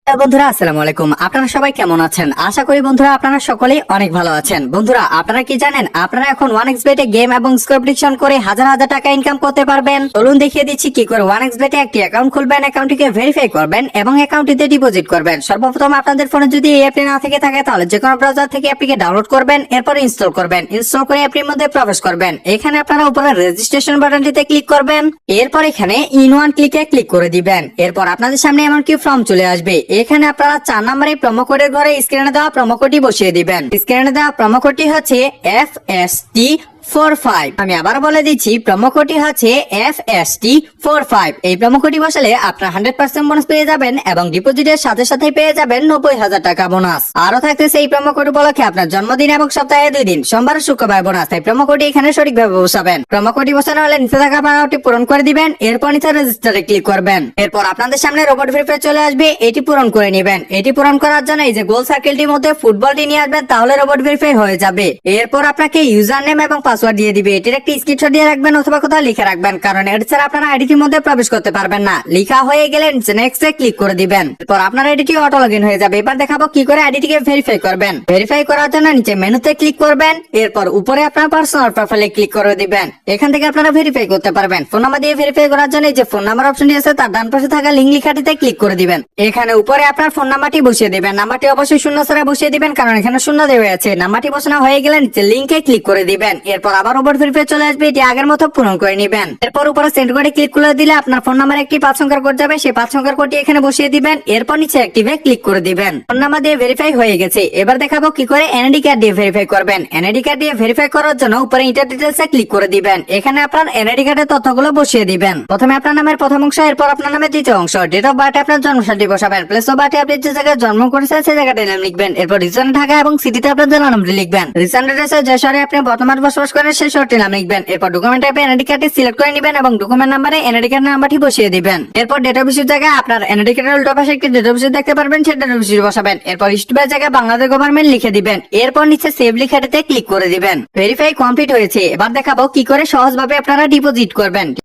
বন্ধুরা আসসালামু আলাইকুম। আপনারা সবাই কেমন আছেন? আশা করি বন্ধুরা আপনারা সকলেই অনেক ভালো আছেন। বন্ধুরা আপনারা কি জানেন আপনারা এখন 1xbet এ গেম এবং স্কোর প্রেডিকশন করে হাজার হাজার টাকা ইনকাম করতে পারবেন। চলুন দেখিয়ে দিচ্ছি কি করে 1xbet এ একটি অ্যাকাউন্ট খুলবেন, অ্যাকাউন্টটিকে ভেরিফাই করবেন এবং অ্যাকাউন্টটিতে ডিপোজিট করবেন। সর্বপ্রথম আপনাদের ফোনে যদি এই অ্যাপটি না থেকে থাকে তাহলে যে কোনো ব্রাউজার থেকে অ্যাপটিকে ডাউনলোড করবেন, এরপর ইনস্টল করবেন। ইনস্টল করে অ্যাপটির মধ্যে প্রবেশ করবেন। এখানে আপনারা উপরে রেজিস্ট্রেশন বাটনটিতে ক্লিক করবেন, এরপর এখানে ইন ওয়ান ক্লিকে ক্লিক করে দিবেন। এরপর আপনাদের সামনে এমন কি ফর্ম চলে আসবে। এখানে আপনারা 4 নম্বরে প্রোমো কোডের ঘরে স্ক্রিনে দেওয়া প্রোমো কোডটি বসিয়ে দিবেন। স্ক্রিনে দেওয়া প্রোমো কোডটি হচ্ছে FST45। আমি আবার বলে দিচ্ছি, প্রোমো কোডটি হচ্ছে FST45। এই প্রোমো কোডটি বসালে আপনারা 100% বোনাস পেয়ে যাবেন এবং ডিপোজিটের সাথে সাথে পেয়ে যাবেন 90,000 টাকা বোনাস। আরো থাকতেছে এই প্রোমো কোড উপলক্ষে আপনার জন্মদিন এবং সপ্তাহে 2 দিন সোমবার ও শুক্রবার বোনাস। তাই প্রোমো কোডটি এখানে সঠিকভাবে বসাবেন। প্রোমো কোডটি বসানো হলে নিচে থাকা বানানটি পূরণ করে দিবেন, এরপর নিচে রেজিস্টারে ক্লিক করবেন। এরপর আপনাদের সামনে রোবট ভেরিফাই চলে আসবে, এটি পূরণ করে নেবেন। এটি পূরণ করার জন্য এই যে গোল সার্কেলটির মধ্যে ফুটবলটি নিয়ে আসবেন, তাহলে রোবট ভেরিফাই হয়ে যাবে। এরপর আপনাকে ইউজার নেম এবং পাসওয়ার্ড দিয়ে দিবে। এটির একটি স্ক্রিনশট দিয়ে রাখবেন অথবা কোথাও লিখে রাখবেন, কারণ এর ছাড়া আপনারা আইডিটির মধ্যে প্রবেশ করতে পারবেন না। লিখা হয়ে গেলে নেক্সট এ ক্লিক করে দিবেন। এরপর আপনার আইডিটি অটো লগইন হয়ে যাবে। এবার দেখাবো কি করে আইডিটিকে ভেরিফাই করবেন। ভেরিফাই করার জন্য নিচে মেনুতে ক্লিক করবেন, এরপর উপরে আপনার পার্সোনাল প্রোফাইলে ক্লিক করে দিবেন। এখান থেকে আপনারা ভেরিফাই করতে পারবেন। ফোন নাম্বার দিয়ে ভেরিফাই করার জন্য এই যে ফোন নাম্বার অপশনটি আছে তার ডান পাশে থাকা লিংক লেখাটিতে ক্লিক করে দিবেন। এখানে উপরে আপনার ফোন নাম্বারটি বসিয়ে দিবেন। নাম্বারটি অবশ্যই শূন্য ছাড়া বসিয়ে দিবেন, কারণ এখানে শূন্য দেওয়া আছে। নাম্বারটি বসানো হয়ে গেলে নিচে লিংকে ক্লিক করে দিবেন। এরপর আবার রোবট ভেরিফাই চলে আসবে, এটি আগের মতো পূরণ করে নেবেন। এরপর উপরে সেন্ড কোডে ক্লিক করে দিলে আপনার ফোন নাম্বার একটি 5 সংখ্যার কোড যাবে, সেই 5 সংখ্যার কোডটি এখানে বসিয়ে দিবেন। এরপর নিচে অ্যাক্টিভে ক্লিক করে দিবেন। ফোন নাম্বার দিয়ে ভেরিফাই হয়ে গেছে। এবার দেখাবো কি করে এনআইডি কার্ড দিয়ে ভেরিফাই করবেন। এনআইডি কার্ড দিয়ে ভেরিফাই করার জন্য উপরে ইন্টার ডিটেইলসে ক্লিক করে দিবেন। এখানে আপনার এনআইডি কার্ডের তথ্যগুলো বসিয়ে দিবেন। প্রথমে আপনার নামের প্রথম অংশ, এরপর আপনার নামের দ্বিতীয় অংশ, ডেট অফ বার্থে আপনার জন্মসালটি বসাবেন। প্লেস অফ বার্থে আপনি যে জায়গায় জন্ম করেছেন সেই জায়গাটার নাম লিখবেন। এরপর রিজন ঢাকা এবং সিটিতে আপনার জেলা নামটি লিখবেন। রিসেন্ট অ্যাড্রেসে যে শহরে আপনি বর্তমানে বসবাস করেন সেই শহরটির নাম লিখবেন। এরপর ডকুমেন্ট টাইপে এনআইডি কার্ডটি সিলেক্ট করে নেবেন এবং ডকুমেন্ট নাম্বারে এনআইডি কার্ড নাম্বারটি বসিয়ে দিবেন। এরপর ডেট অফ ইস্যুর জায়গায় আপনার এনআইডি কার্ডের উল্টো পাশে একটি ডেট অফ ইস্যু দেখতে পারবেন, সেই ডেট অফ ইস্যু বসাবেন। এরপর ইস্যুর জায়গায় বাংলাদেশ গভর্নমেন্ট লিখে দিবেন। এরপর নিচে সেভ লেখাটিতে ক্লিক করে দিবেন। ভেরিফাই কমপ্লিট হয়েছে। এবার দেখাবো কি করে সহজভাবে আপনারা ডিপোজিট করবেন।